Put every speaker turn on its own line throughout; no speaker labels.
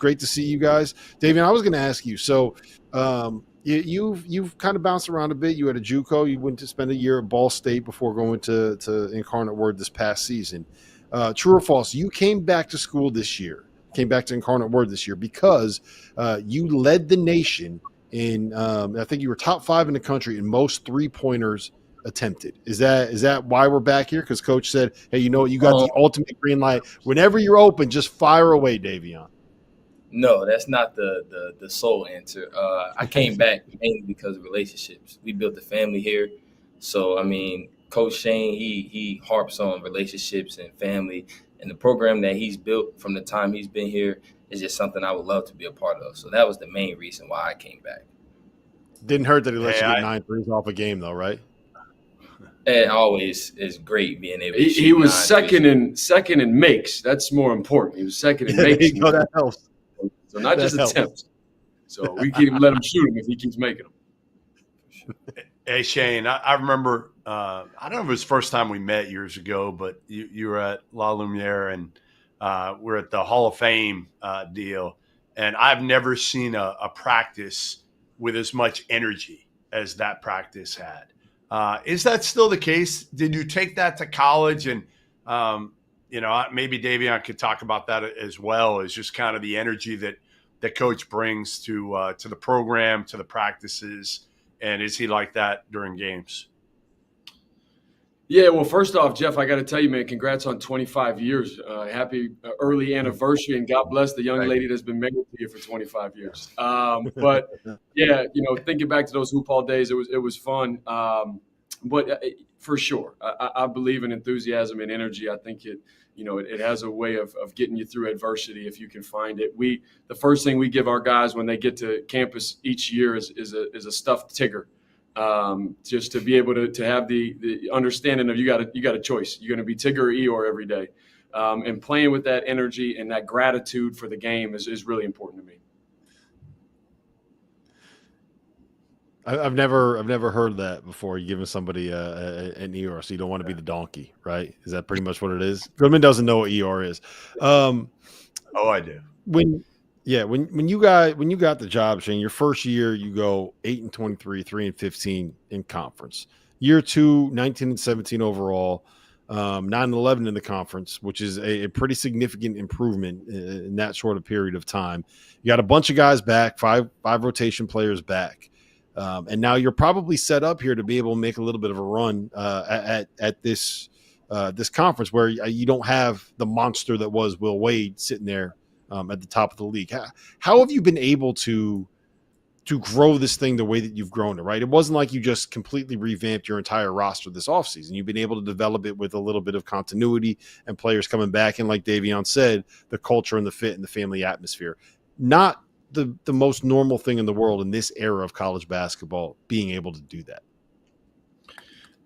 Great to see you guys. Davion, I was going to ask you. So you've kind of bounced around a bit. You had a JUCO. You went to spend a year at Ball State before going to Incarnate Word this past season. True or false? You came back to school this year. Came back to Incarnate Word this year because you led the nation in. I think you were top 5 in the country in most 3-pointers attempted. Is that why we're back here? Because Coach said, "Hey, you know what? You got the ultimate green light. Whenever you're open, just fire away, Davion."
No, that's not the sole answer. I came back mainly because of relationships. We built a family here, so I mean, Coach Shane he harps on relationships and family, and the program that he's built from the time he's been here is just something I would love to be a part of. So that was the main reason why I came back.
Didn't hurt that he let you get 9 threes off a game, though, right?
It always is great being able to shoot.
He was second in makes. That's more important. He was second in makes.
That helps.
So not just attempts. So we can let him shoot him if he keeps making them.
Hey, Shane, I remember, I don't know if it was the first time we met years ago, but you were at La Lumiere and we're at the Hall of Fame deal. And I've never seen a practice with as much energy as that practice had. Is that still the case? Did you take that to college? And, maybe Davion could talk about that as well, as just kind of the energy that Coach brings to the program, to the practices. And is he like that during games?
Yeah, well, first off, Jeff, I got to tell you, man, congrats on 25 years. Happy early anniversary, and God bless the young lady that's been married to you for 25 years. But yeah, thinking back to those hoop hall days, it was fun. But for sure, I believe in enthusiasm and energy. I think it has a way of getting you through adversity if you can find it. The first thing we give our guys when they get to campus each year is a stuffed Tigger. Just to be able to have the understanding of you got a choice. You're going to be Tigger or Eeyore every day. And playing with that energy and that gratitude for the game is really important to me.
I've never heard that before. You giving somebody an Eeyore, so you don't want to be the donkey, right? Is that pretty much what it is? Goodman doesn't know what Eeyore is.
I do.
When you got the job, Shane, your first year you go 8-23, 3-15 in conference. Year 2, 19-17 overall, 9-11 in the conference, which is a pretty significant improvement in that short of period of time. You got a bunch of guys back, five rotation players back. And now you're probably set up here to be able to make a little bit of a run at this conference where you don't have the monster that was Will Wade sitting there at the top of the league. How have you been able to grow this thing the way that you've grown it, right? It wasn't like you just completely revamped your entire roster this offseason. You've been able to develop it with a little bit of continuity and players coming back. And like Davion said, the culture and the fit and the family atmosphere. Not the most normal thing in the world in this era of college basketball, being able to do that.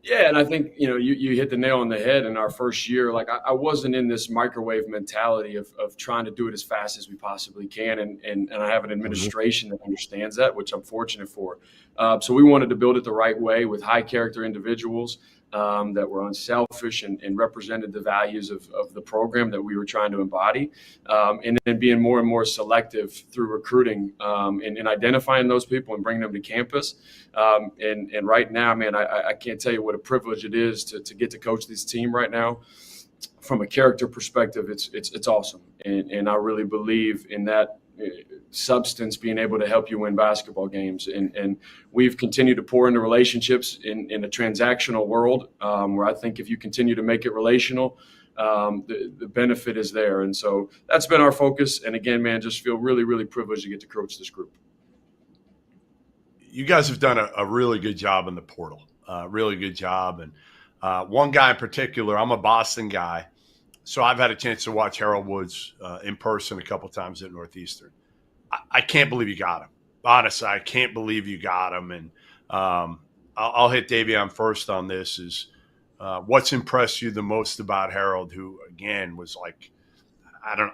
Yeah, and I think, you hit the nail on the head in our first year. Like I wasn't in this microwave mentality of trying to do it as fast as we possibly can. And I have an administration that understands that, which I'm fortunate for. So we wanted to build it the right way with high character individuals that were unselfish and represented the values of the program that we were trying to embody. And then being more and more selective through recruiting and identifying those people and bringing them to campus. And right now, man, I can't tell you what a privilege it is to get to coach this team right now. From a character perspective, it's awesome. And I really believe in that substance being able to help you win basketball games. And we've continued to pour into relationships in a transactional world where I think if you continue to make it relational, the benefit is there. And so that's been our focus. And again, man, just feel really, really privileged to get to coach this group.
You guys have done a really good job in the portal, really good job. And one guy in particular, I'm a Boston guy, so I've had a chance to watch Harold Woods in person a couple times at Northeastern. I can't believe you got him. Honestly, I can't believe you got him. And I'll hit Davion first on this is what's impressed you the most about Harold, who, again, was like, I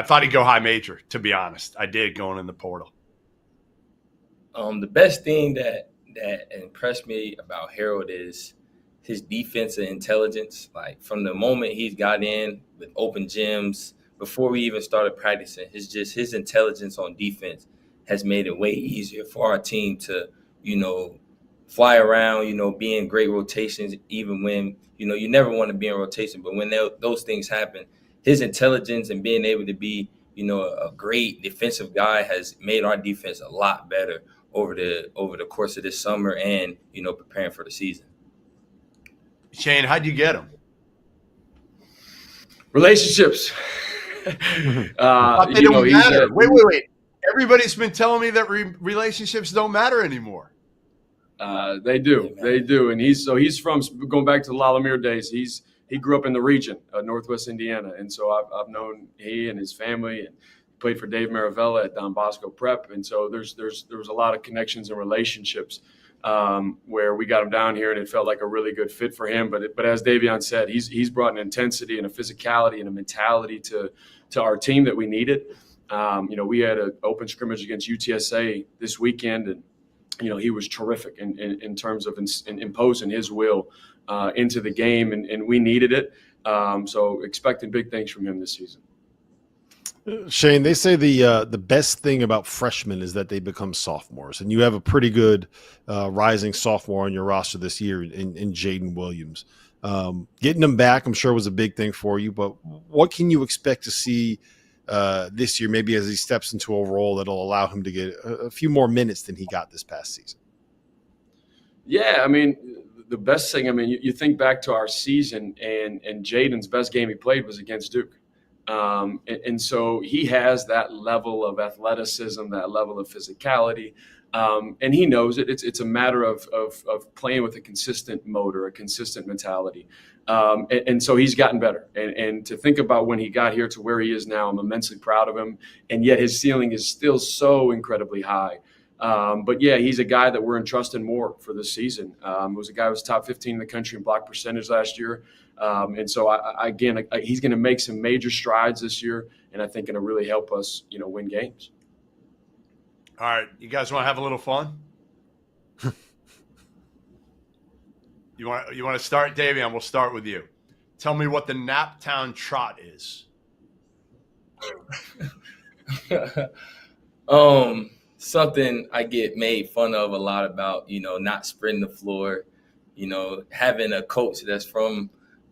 thought he'd go high major, to be honest. I did going in the portal.
The best thing that impressed me about Harold is his defensive intelligence. Like from the moment he's got in with open gyms, before we even started practicing, his intelligence on defense has made it way easier for our team to, fly around, be in great rotations, even when, you never want to be in rotation. But when those things happen, his intelligence and being able to be, a great defensive guy has made our defense a lot better over the course of this summer and, preparing for the season.
Shane, how'd you get him?
Relationships.
They don't matter. Wait. Everybody's been telling me that relationships don't matter anymore.
They do. They do. And he's from, going back to the La Lumiere days, he grew up in the region of Northwest Indiana. And so I've known he and his family, and played for Dave Maravella at Don Bosco Prep. And so there was a lot of connections and relationships where we got him down here, and it felt like a really good fit for him. But as Davion said, he's brought an intensity and a physicality and a mentality to our team that we needed. We had an open scrimmage against UTSA this weekend, and he was terrific in terms of imposing his will into the game, and we needed it. So expecting big things from him this season.
Shane, they say the best thing about freshmen is that they become sophomores, and you have a pretty good rising sophomore on your roster this year in Jaden Williams. Getting him back, I'm sure, was a big thing for you, but what can you expect to see this year, maybe as he steps into a role that'll allow him to get a few more minutes than he got this past season?
Yeah, I mean, the best thing, you think back to our season, and Jaden's best game he played was against Duke. And so he has that level of athleticism, that level of physicality, and he knows it. It's a matter of playing with a consistent motor, a consistent mentality. And so he's gotten better. And to think about when he got here to where he is now, I'm immensely proud of him. And yet his ceiling is still so incredibly high. But yeah, he's a guy that we're entrusting more for this season. Was a guy who was top 15 in the country in block percentage last year. And so he's going to make some major strides this year, and I think going to really help us, win games.
All right, you guys want to have a little fun? You want to start, Davion? We'll start with you. Tell me what the Naptown Trot is.
Something I get made fun of a lot about, not spreading the floor, having a coach that's from,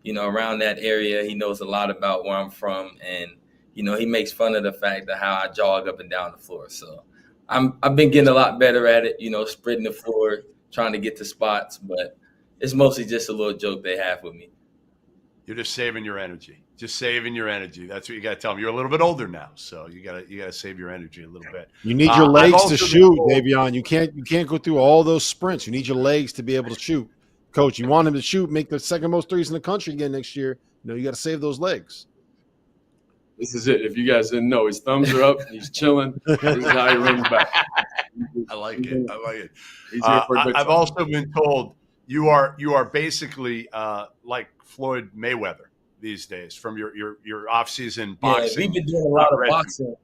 around that area. He knows a lot about where I'm from, and, he makes fun of the fact of how I jog up and down the floor. So I've been getting a lot better at it, spreading the floor, trying to get to spots, but it's mostly just a little joke they have with me.
You're just saving your energy. Just saving your energy. That's what you got to tell them. You're a little bit older now, so you got to save your energy a little bit.
You need your legs to shoot, Davion. You can't go through all those sprints. You need your legs to be able to shoot. Coach, you want him to shoot, make the second most threes in the country again next year. You got to save those legs.
This is it. If you guys didn't know, his thumbs are up. He's chilling. This is how he runs back.
I like it. I've also been told you are basically like Floyd Mayweather these days from your off-season boxing.
Yeah, we've been doing a lot of boxing.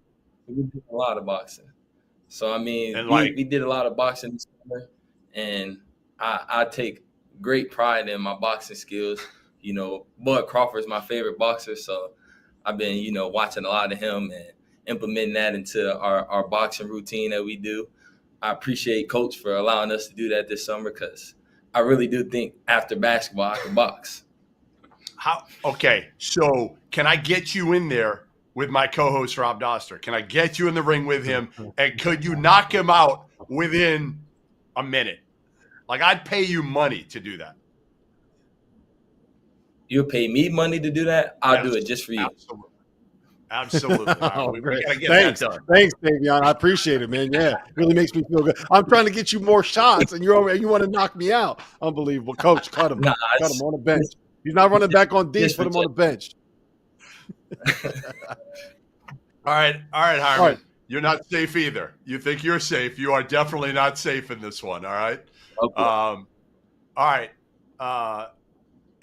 So, we did a lot of boxing this summer, and I take great pride in my boxing skills. Bud Crawford's my favorite boxer, so I've been, watching a lot of him and implementing that into our boxing routine that we do. I appreciate Coach for allowing us to do that this summer, because I really do think after basketball I can box.
Okay, so can I get you in there with my co-host Rob Dauster? Can I get you in the ring with him, and could you knock him out within a minute? Like, I'd pay you money to do that.
You'll pay me money to do that? I'll do it just for you.
Absolutely. We gotta get
Thanks,
that done.
Thanks, Davion. I appreciate it, man. Yeah, really makes me feel good. I'm trying to get you more shots, and you want to knock me out. Unbelievable. Coach, cut him. Cut him on the bench. He's not running back on D. Put him on the bench.
All right, Hiram. All right. You're not safe either. You think you're safe. You are definitely not safe in this one, all right?
Okay.
All right.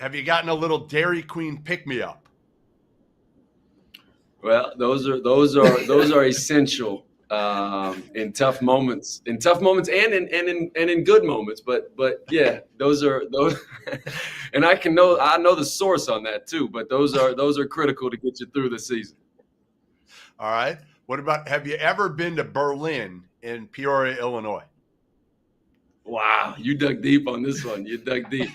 Have you gotten a little Dairy Queen pick-me-up?
Well, those are essential in tough moments, and in good moments. But yeah, those, and I know the source on that too. But those are critical to get you through the season.
All right. What about, have you ever been to Berlin in Peoria, Illinois?
Wow, you dug deep on this one. You dug deep,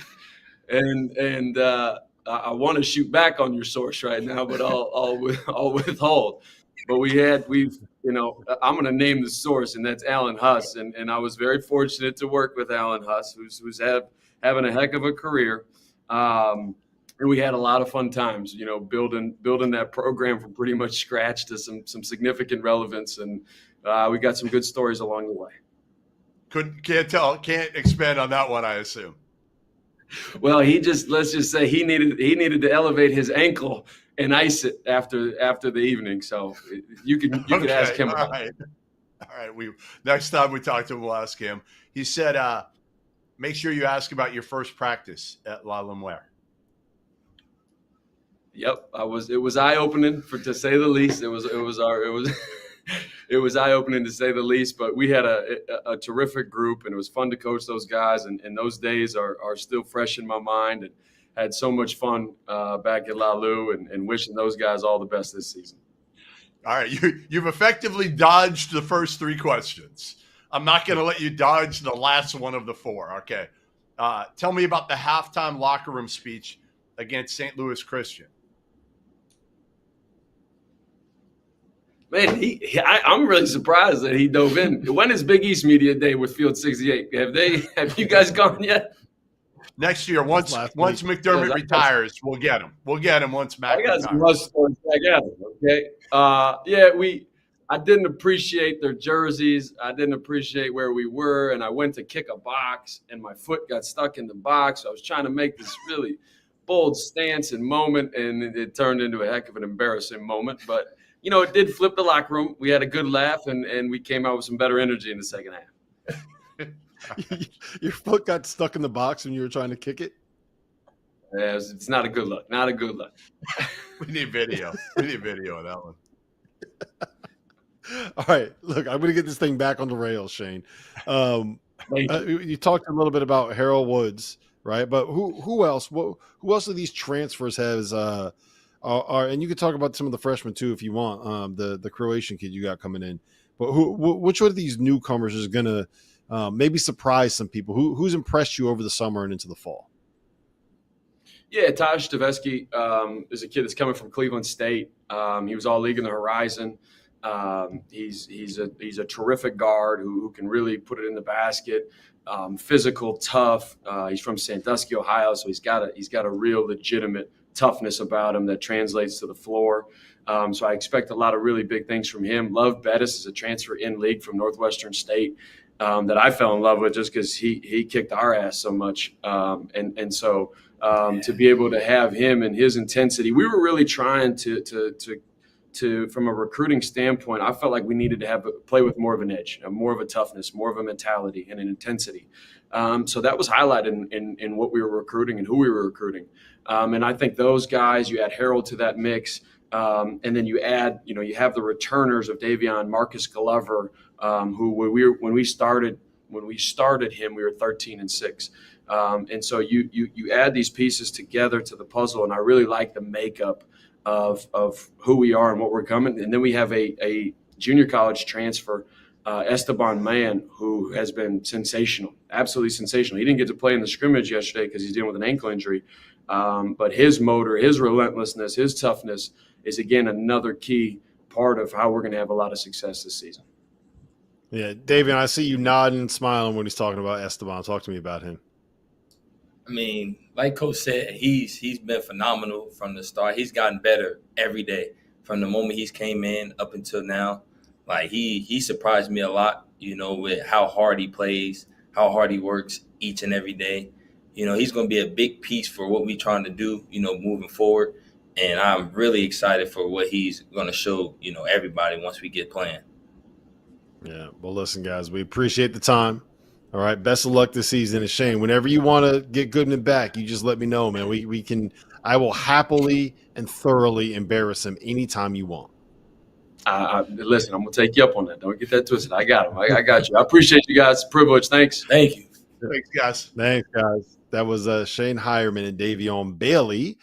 and I want to shoot back on your source right now, but I'll withhold. But I'm going to name the source, and that's Alan Huss, and I was very fortunate to work with Alan Huss, who's having a heck of a career. And we had a lot of fun times, building that program from pretty much scratch to some significant relevance, and we got some good stories along the way.
Can't expand on that one, I assume.
Well, let's just say he needed to elevate his ankle and ice it after the evening. So you can ask him.
All right. Next time we talk to him, we'll ask him. He said, make sure you ask about your first practice at La Lumiere.
Yep, it was eye-opening to say the least. It was it was eye-opening to say the least, but we had a terrific group, and it was fun to coach those guys, and those days are still fresh in my mind, and had so much fun back at La Lu, and wishing those guys all the best this season.
All right, you've effectively dodged the first three questions. I'm not going to let you dodge the last one of the four. Okay. Tell me about the halftime locker room speech against St. Louis Christian.
Man, I'm really surprised that he dove in. When is Big East Media Day with Field 68? Have you guys gone yet?
Next year, once McDermott retires, we'll get him. We'll get him once Mac retires. I got some must stories back at him,
okay? I didn't appreciate their jerseys. I didn't appreciate where we were, and I went to kick a box, and my foot got stuck in the box. So I was trying to make this really bold stance and moment, and it turned into a heck of an embarrassing moment. But it did flip the locker room. We had a good laugh, and we came out with some better energy in the second half.
Your foot got stuck in the box when you were trying to kick it?
Yeah, it's not a good look. Not a good look.
We need video. We need video of that one.
All right. Look, I'm going to get this thing back on the rails, Shane. You talked a little bit about Harold Woods, right? But who else? Who else of these transfers has and you could talk about some of the freshmen too if you want. The Croatian kid you got coming in, but which one of these newcomers is going to maybe surprise some people? Who's impressed you over the summer and into the fall?
Yeah, Taj Stavesky is a kid that's coming from Cleveland State. He was all league in the Horizon. He's a terrific guard who can really put it in the basket. Physical, tough. He's from Sandusky, Ohio, so he's got a real legitimate toughness about him that translates to the floor. So I expect a lot of really big things from him. Love Bettis is a transfer in league from Northwestern State that I fell in love with just because he kicked our ass so much. And so to be able to have him and his intensity, we were really trying to from a recruiting standpoint, I felt like we needed to play with more of an edge, more of a toughness, more of a mentality and an intensity. So that was highlighted in what we were recruiting and who we were recruiting. And I think those guys, you add Harold to that mix, and then you add, you have the returners of Davion, Marcus Glover, who when we started him, we were 13-6. And so you add these pieces together to the puzzle, and I really like the makeup of who we are and what we're coming. And then we have a junior college transfer, Esteban Mann, who has been sensational, absolutely sensational. He didn't get to play in the scrimmage yesterday because he's dealing with an ankle injury. But his motor, his relentlessness, his toughness is, again, another key part of how we're going to have a lot of success this season.
Yeah, David, I see you nodding and smiling when he's talking about Esteban. Talk to me about him.
I mean, like Coach said, he's been phenomenal from the start. He's gotten better every day from the moment he's came in up until now. Like he surprised me a lot, with how hard he plays, how hard he works each and every day. He's going to be a big piece for what we're trying to do, moving forward. And I'm really excited for what he's going to show, everybody once we get playing.
Yeah. Well, listen, guys, we appreciate the time. All right. Best of luck this season. And Shane, whenever you want to get Goodman back, you just let me know, man. I will happily and thoroughly embarrass him anytime you want.
Listen, I'm going to take you up on that. Don't get that twisted. I got him. I got you. I appreciate you guys. It's a privilege. Thanks.
Thank you.
Thanks, guys.
Thanks, guys. That was Shane Hireman and Davion Bailey